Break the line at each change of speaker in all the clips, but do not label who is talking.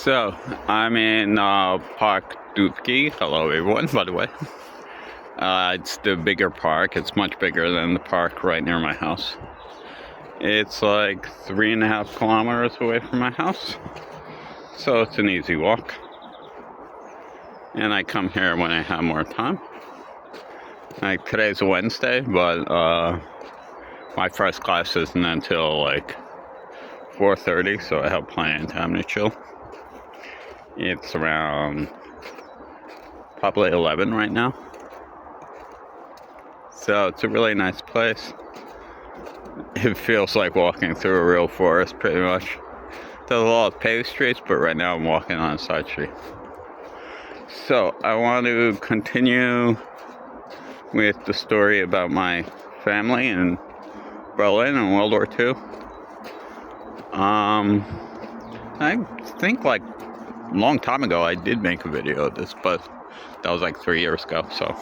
So, I'm in Park Dutki. Hello, everyone, by the way. It's the bigger park. It's much bigger than the park right near my house. It's like 3.5 kilometers away from my house. So, it's an easy walk. And I come here when I have more time. Like, today's a Wednesday, but my first class isn't until like 4:30, so I have plenty of time to chill. It's around probably 11 right now. So it's a really nice place. It feels like walking through a real forest pretty much. There's a lot of paved streets, but right now I'm walking on a side street. So I want to continue with the story about my family in Berlin in World War II. I think like a long time ago I did make a video of this, but that was like 3 years ago, so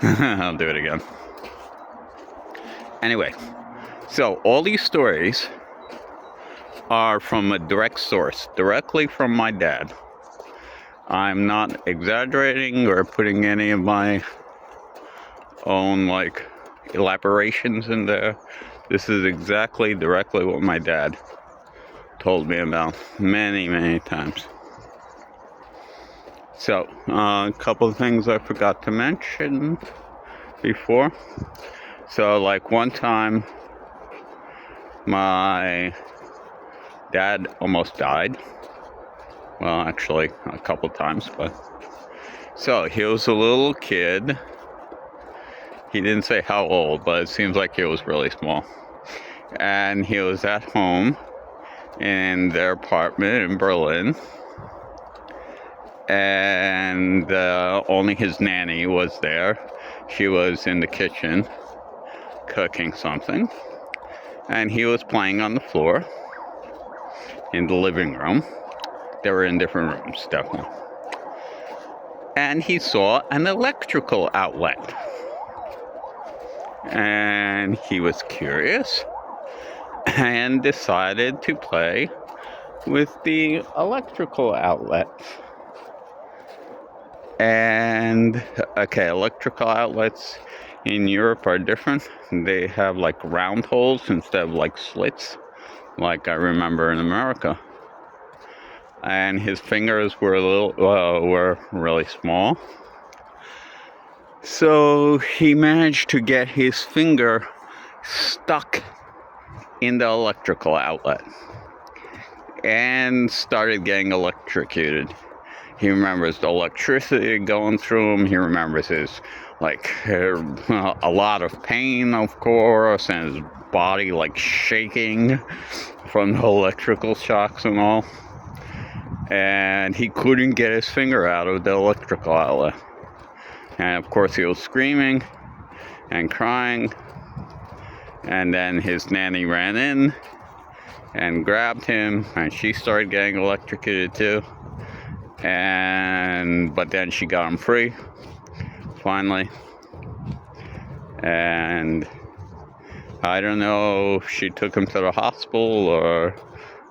I'll do it again. Anyway, so all these stories are from a direct source, directly from my dad. I'm not exaggerating or putting any of my own like elaborations in there. This is exactly directly what my dad told me about many times. So, a couple of things I forgot to mention before. So, like one time, my dad almost died. Well, actually, a couple times, but... So, he was a little kid. He didn't say how old, but it seems like he was really small. And he was at home in their apartment in Berlin. And only his nanny was there. She was in the kitchen cooking something. And he was playing on the floor in the living room. They were in different rooms, definitely. And he saw an electrical outlet. And he was curious and decided to play with the electrical outlet. And, okay, electrical outlets in Europe are different. They have like round holes instead of like slits, like I remember in America. And his fingers were were really small. So he managed to get his finger stuck in the electrical outlet and started getting electrocuted. He remembers the electricity going through him. He remembers his, like, a lot of pain, of course, and his body, like, shaking from the electrical shocks and all. And he couldn't get his finger out of the electrical outlet. And, of course, he was screaming and crying. And then his nanny ran in and grabbed him, and she started getting electrocuted, too. But then she got him free, finally. And I don't know if she took him to the hospital or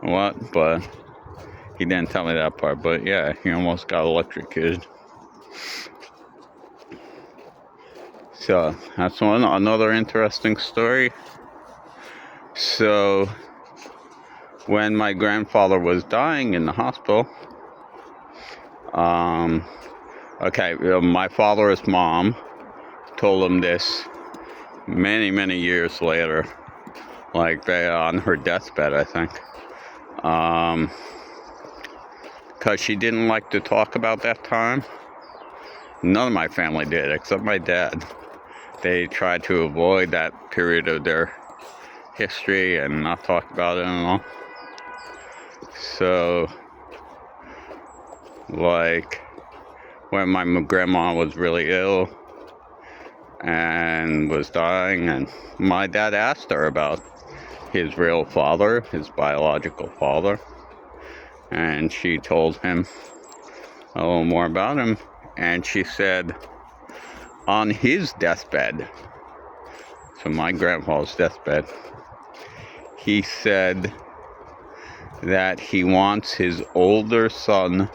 what, but he didn't tell me that part. But yeah, he almost got electrocuted. So that's another interesting story. So when my grandfather was dying in the hospital, my father's mom told him this many years later, like on her deathbed, I think, because she didn't like to talk about that time. None of my family did, except my dad. They tried to avoid that period of their history and not talk about it at all. So, like, when my grandma was really ill and was dying, and my dad asked her about his real father, his biological father, and she told him a little more about him, and she said on his deathbed, so my grandpa's deathbed, he said that he wants his older son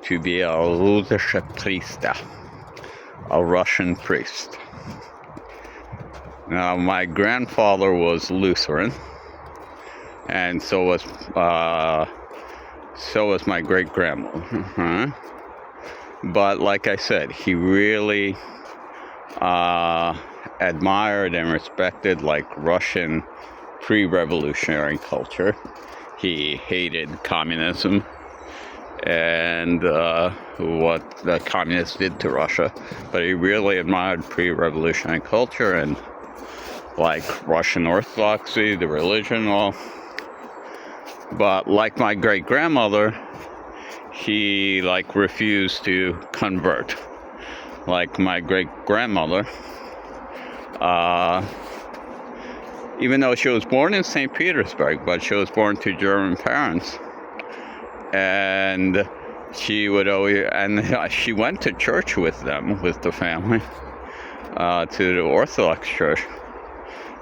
to be a russische Priester, a Russian priest. Now, my grandfather was Lutheran, and so was my great-grandmother. But like I said, he really admired and respected like Russian pre-revolutionary culture. He hated communism and what the communists did to Russia, but he really admired pre-revolutionary culture and like Russian Orthodoxy, the religion, all. But like my great-grandmother, he like refused to convert. Like my great-grandmother, even though she was born in St. Petersburg, but she was born to German parents, and she would always, and she went to church with them, with the family, to the Orthodox Church,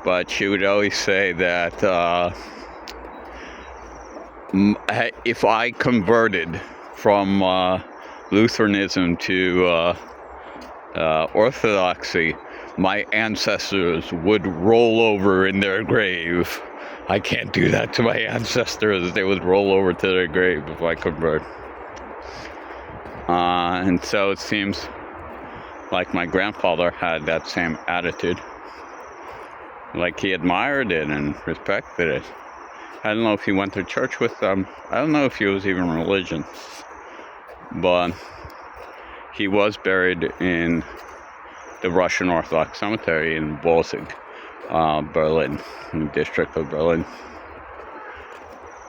but she would always say that if I converted from Lutheranism to Orthodoxy, my ancestors would roll over in their grave. I can't do that to my ancestors. They would roll over to their grave if I convert. And so it seems like my grandfather had that same attitude. Like he admired it and respected it. I don't know if he went to church with them. I don't know if he was even religious. But he was buried in the Russian Orthodox cemetery in Borsig, Berlin, in the district of Berlin.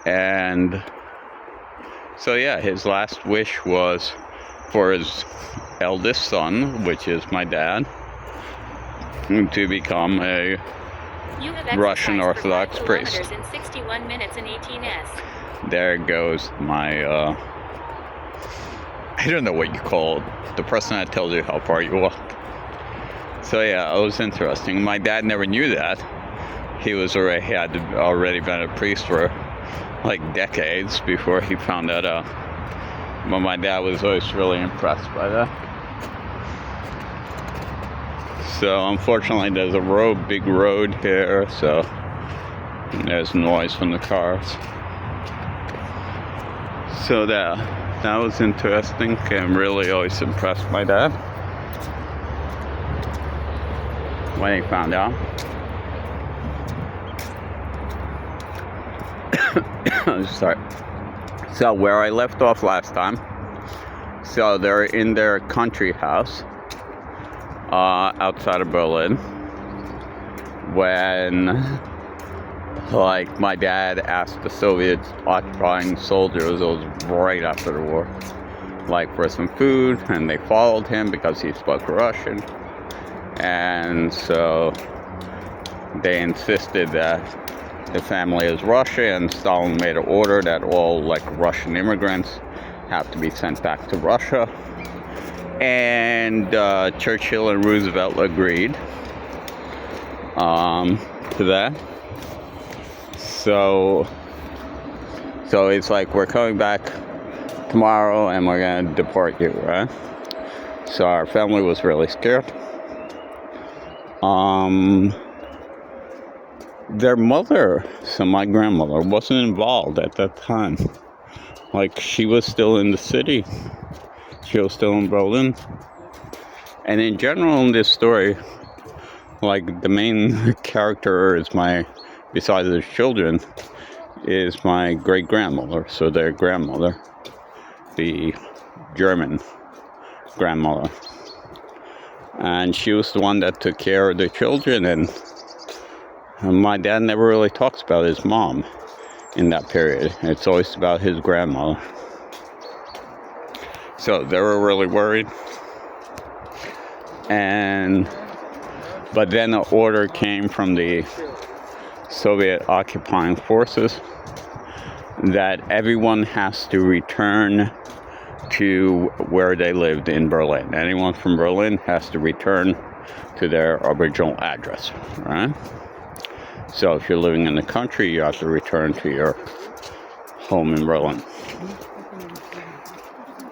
And so yeah, his last wish was for his eldest son, which is my dad, to become a Russian Orthodox priest.
In 61 minutes and 18s.
There goes my, I don't know what you call it, the person that tells you how far you walk. So yeah, it was interesting. My dad never knew that. He had already been a priest for like decades before he found that out. But my dad was always really impressed by that. So unfortunately there's a big road here, so there's noise from the cars. So that was interesting. I'm really always impressed by that when he found out. Sorry. So where I left off last time, so they're in their country house outside of Berlin when like my dad asked the Soviet occupying soldiers, it was right after the war, like for some food, and they followed him because he spoke Russian, and so they insisted that the family is Russian, and Stalin made an order that all like Russian immigrants have to be sent back to Russia, and Churchill and Roosevelt agreed to that. So it's like, we're coming back tomorrow and we're gonna deport you, right? So our family was really scared. Their mother, so my grandmother, wasn't involved at that time. Like, she was still in the city. She was still in Berlin. And in general in this story, like, the main character is besides the children, is my great-grandmother. So their grandmother, the German grandmother. And she was the one that took care of the children, and my dad never really talks about his mom in that period. It's always about his grandmother. So they were really worried. But then an order came from the Soviet occupying forces that everyone has to return to where they lived in Berlin. Anyone from Berlin has to return to their original address, right? So if you're living in the country, you have to return to your home in Berlin.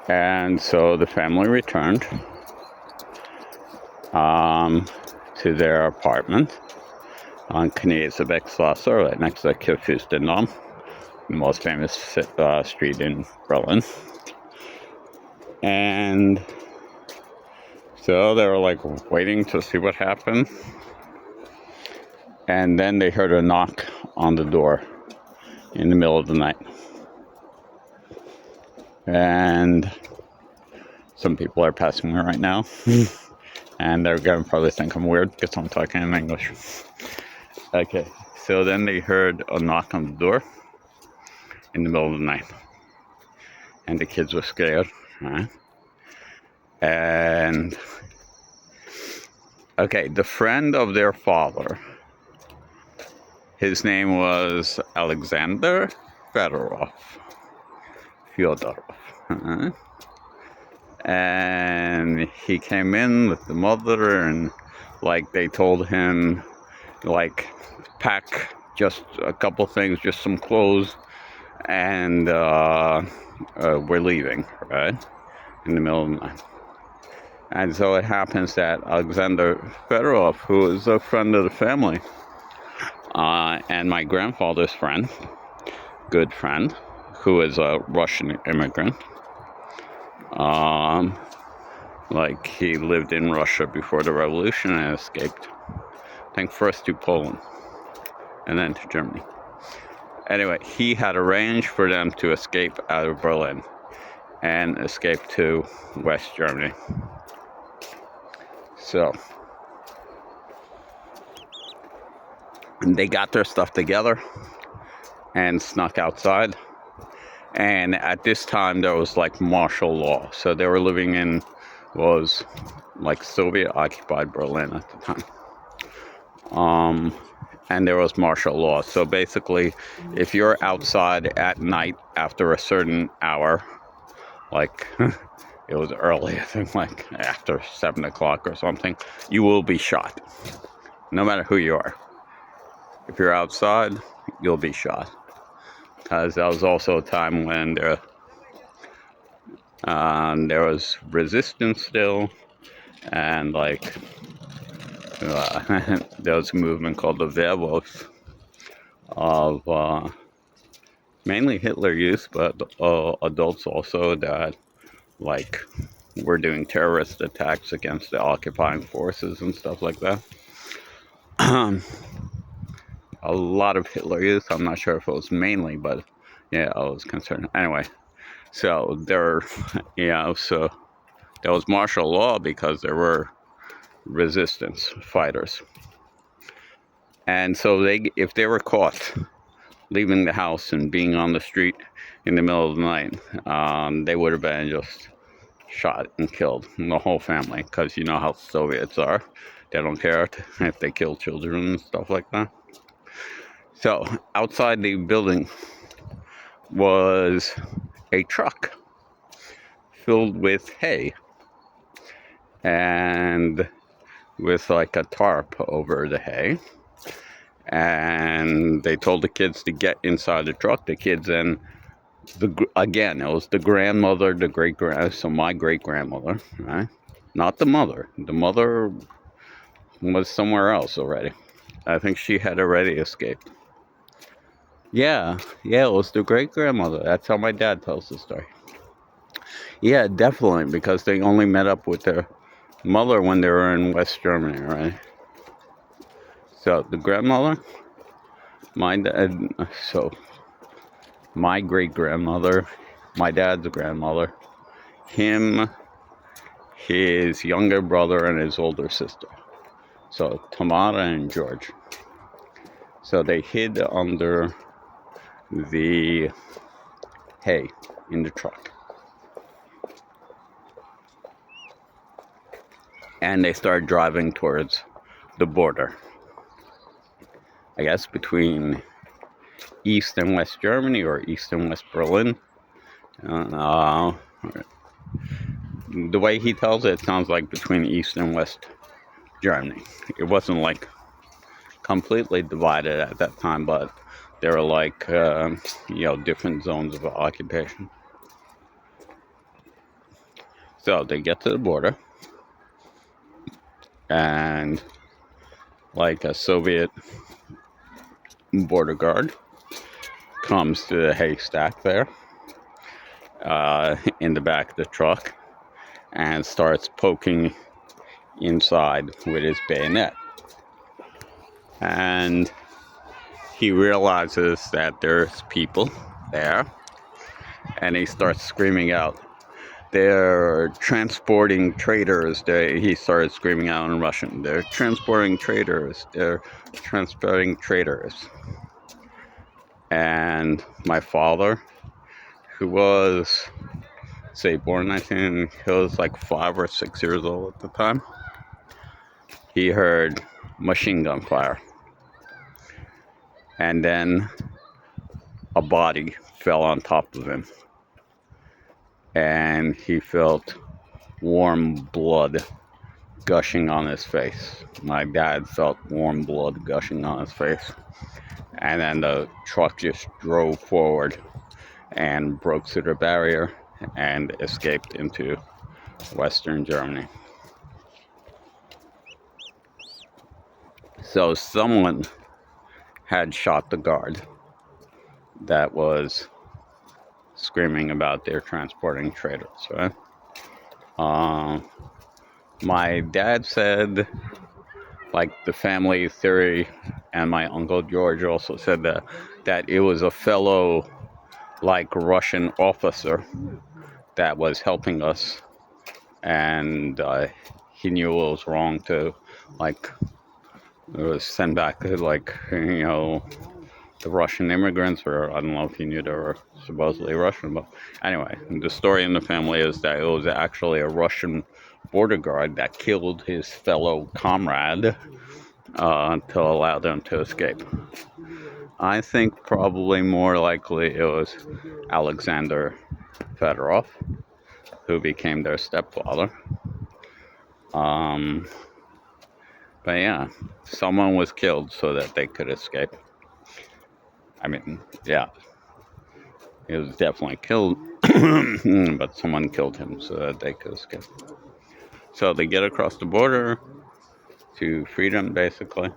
And so the family returned to their apartment on Kniesebeckstrasse, right next to Kurfürstendamm, the most famous street in Berlin. And so they were like waiting to see what happened. And then they heard a knock on the door in the middle of the night. And some people are passing me right now. And they're going to probably think I'm weird because I'm talking in English. Okay, so then they heard a knock on the door in the middle of the night. And the kids were scared, right? And, okay, the friend of their father, his name was Alexander Fyodorov. And he came in with the mother, and like they told him, like, pack just a couple things, just some clothes, and we're leaving, right? In the middle of the night. And so it happens that Alexander Fyodorov, who is a friend of the family, and my grandfather's friend, good friend, who is a Russian immigrant, like he lived in Russia before the revolution and escaped, I think first to Poland and then to Germany. Anyway, he had arranged for them to escape out of Berlin and escape to West Germany. So they got their stuff together and snuck outside. And at this time, there was like martial law. So they were living in, was like Soviet-occupied Berlin at the time. And there was martial law. So basically, if you're outside at night after a certain hour, like it was early, I think like after 7 o'clock or something, you will be shot, no matter who you are. If you're outside, you'll be shot. Because that was also a time when there was resistance still, and like there was a movement called the WW2 of mainly Hitler Youth, but adults also that like were doing terrorist attacks against the occupying forces and stuff like that. A lot of Hitler Youth. I'm not sure if it was mainly, but yeah, I was concerned. Anyway, so there was martial law because there were resistance fighters. And so if they were caught leaving the house and being on the street in the middle of the night, they would have been just shot and killed, the whole family, because you know how Soviets are. They don't care if they kill children and stuff like that. So outside the building was a truck filled with hay and with like a tarp over the hay. And they told the kids to get inside the truck. The kids then, again, it was the grandmother, the so my great-grandmother, right? Not the mother. The mother was somewhere else already. I think she had already escaped. Yeah, it was the great-grandmother. That's how my dad tells the story. Yeah, definitely, because they only met up with their mother when they were in West Germany, right? So the grandmother, my dad, so my great-grandmother, my dad's grandmother, him, his younger brother, and his older sister. So Tamara and George. So they hid under the hay in the truck. And they started driving towards the border, I guess between East and West Germany or East and West Berlin. The way he tells it sounds like between East and West Germany. It wasn't like completely divided at that time, but They're like, different zones of occupation. So they get to the border, and like a Soviet border guard comes to the haystack there in the back of the truck and starts poking inside with his bayonet. And he realizes that there's people there, and he starts screaming out, "They're transporting traitors." He started screaming out in Russian, "They're transporting traitors. They're transporting traitors." And my father, who was, say, born 19, he was like 5 or 6 years old at the time, he heard machine gun fire. And then a body fell on top of him. And he felt warm blood gushing on his face. My dad felt warm blood gushing on his face. And then the truck just drove forward and broke through the barrier and escaped into Western Germany. So someone had shot the guard that was screaming about their transporting traitors, right? My dad said, like, the family theory, and my Uncle George also said that it was a fellow, like, Russian officer that was helping us, and he knew it was wrong to, like, send back, like, the Russian immigrants, or I don't know if he knew they were supposedly Russian, but anyway, the story in the family is that it was actually a Russian border guard that killed his fellow comrade to allow them to escape. I think probably more likely it was Alexander Fedorov, who became their stepfather. But yeah, someone was killed so that they could escape. I mean, yeah, he was definitely killed, but someone killed him so that they could escape. So they get across the border to freedom, basically.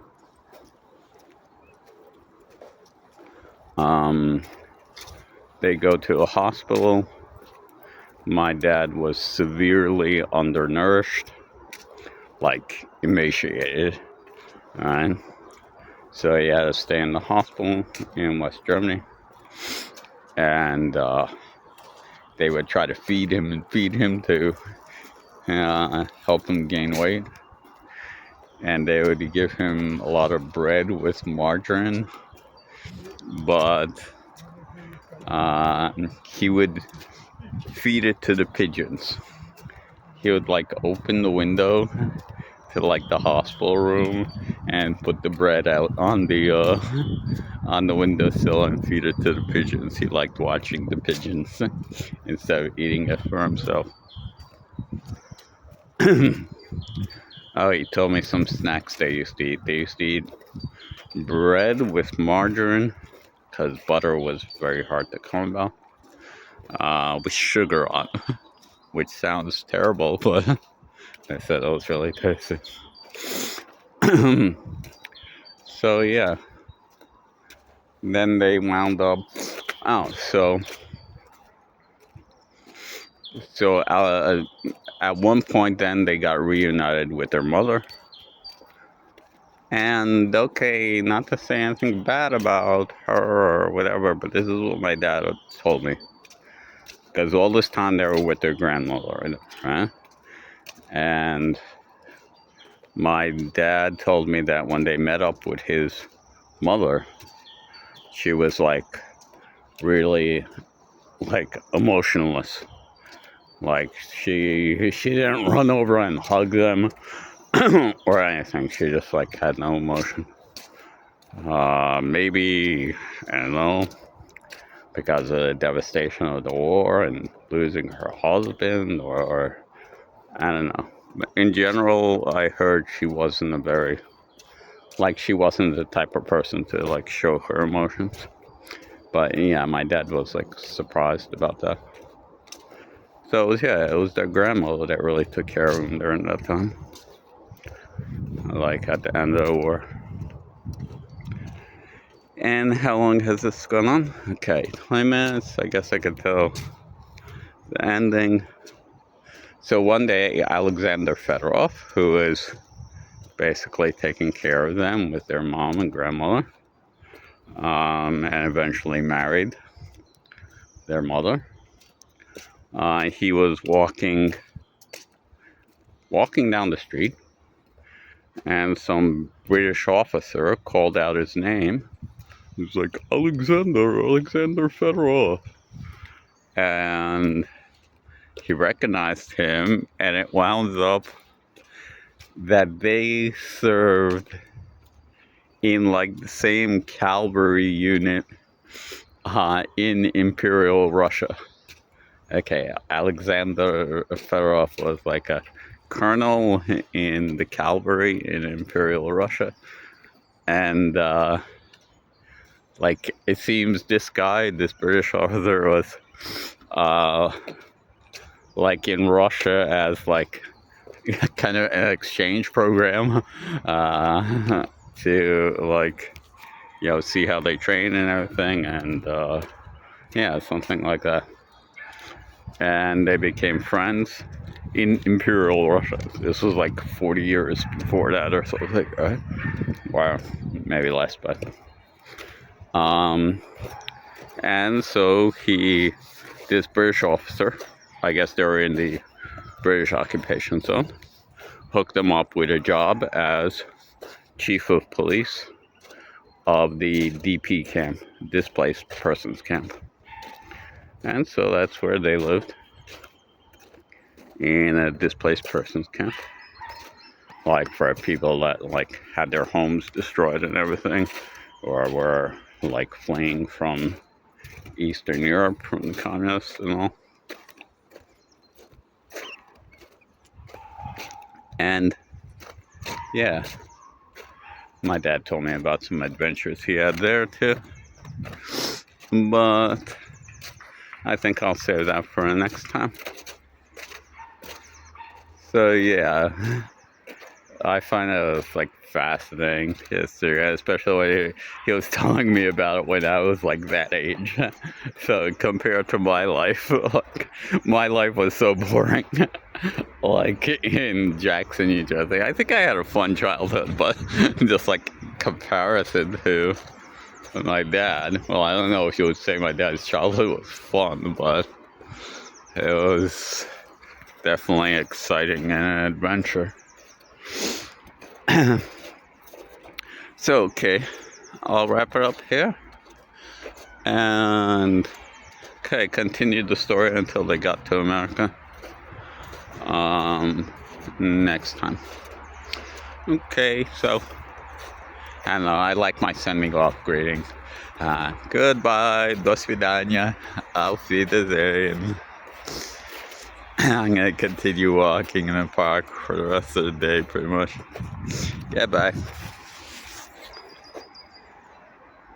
They go to a hospital. My dad was severely undernourished, like emaciated, right? So he had to stay in the hospital in West Germany, and they would try to feed him to help him gain weight. And they would give him a lot of bread with margarine, but he would feed it to the pigeons. He would, like, open the window to, like, the hospital room and put the bread out on the windowsill and feed it to the pigeons. He liked watching the pigeons instead of eating it for himself. Oh, he told me some snacks they used to eat. They used to eat bread with margarine, because butter was very hard to come about, with sugar on, which sounds terrible, but I said it was really tasty. So yeah, then they wound up so at one point then they got reunited with their mother. And okay, not to say anything bad about her or whatever, but this is what my dad told me, because all this time they were with their grandmother, right? And my dad told me that when they met up with his mother, she was, like, really, like, emotionless. Like, she didn't run over and hug them or anything. She just, like, had no emotion. Maybe, I don't know, because of the devastation of the war and losing her husband, or I don't know. But in general, I heard she wasn't the type of person to, like, show her emotions. But yeah, my dad was like surprised about that. So it was their grandmother that really took care of him during that time, like at the end of the war. And how long has this gone on? Okay, 20 minutes. I guess I could tell the ending. So one day, Alexander Fedorov, who is basically taking care of them with their mom and grandmother, and eventually married their mother. He was walking down the street, and some British officer called out his name. He was like, Alexander Fedorov. And he recognized him, and it wound up that they served in like the same cavalry unit in Imperial Russia. Okay, Alexander Fedorov was like a colonel in the cavalry in Imperial Russia, and like it seems this British officer was like in Russia as like kind of an exchange program to like see how they train and everything, and yeah, something like that. And they became friends in Imperial Russia. This was like 40 years before that or something, right? Wow, maybe less, but and so this British officer, I guess they were in the British occupation zone, hooked them up with a job as chief of police of the DP camp, displaced persons camp. And so that's where they lived, in a displaced persons camp, like for people that like had their homes destroyed and everything, or were like fleeing from Eastern Europe from the communists and all. And yeah, my dad told me about some adventures he had there too, but I think I'll save that for the next time. So yeah, I find it like fascinating history, especially when he was telling me about it when I was like that age. So compared to my life, like my life was so boring. Like in Jackson, New Jersey, I think I had a fun childhood, but just like comparison to my dad. Well, I don't know if you would say my dad's childhood was fun, but it was definitely exciting and an adventure. So, okay, I'll wrap it up here. And, okay, continued the story until they got to America. Next time. Okay, so, I don't know, I like my send-me-off greeting. Goodbye, do svidaniya, auf Wiedersehen. I'm gonna continue walking in the park for the rest of the day, pretty much. Yeah, bye.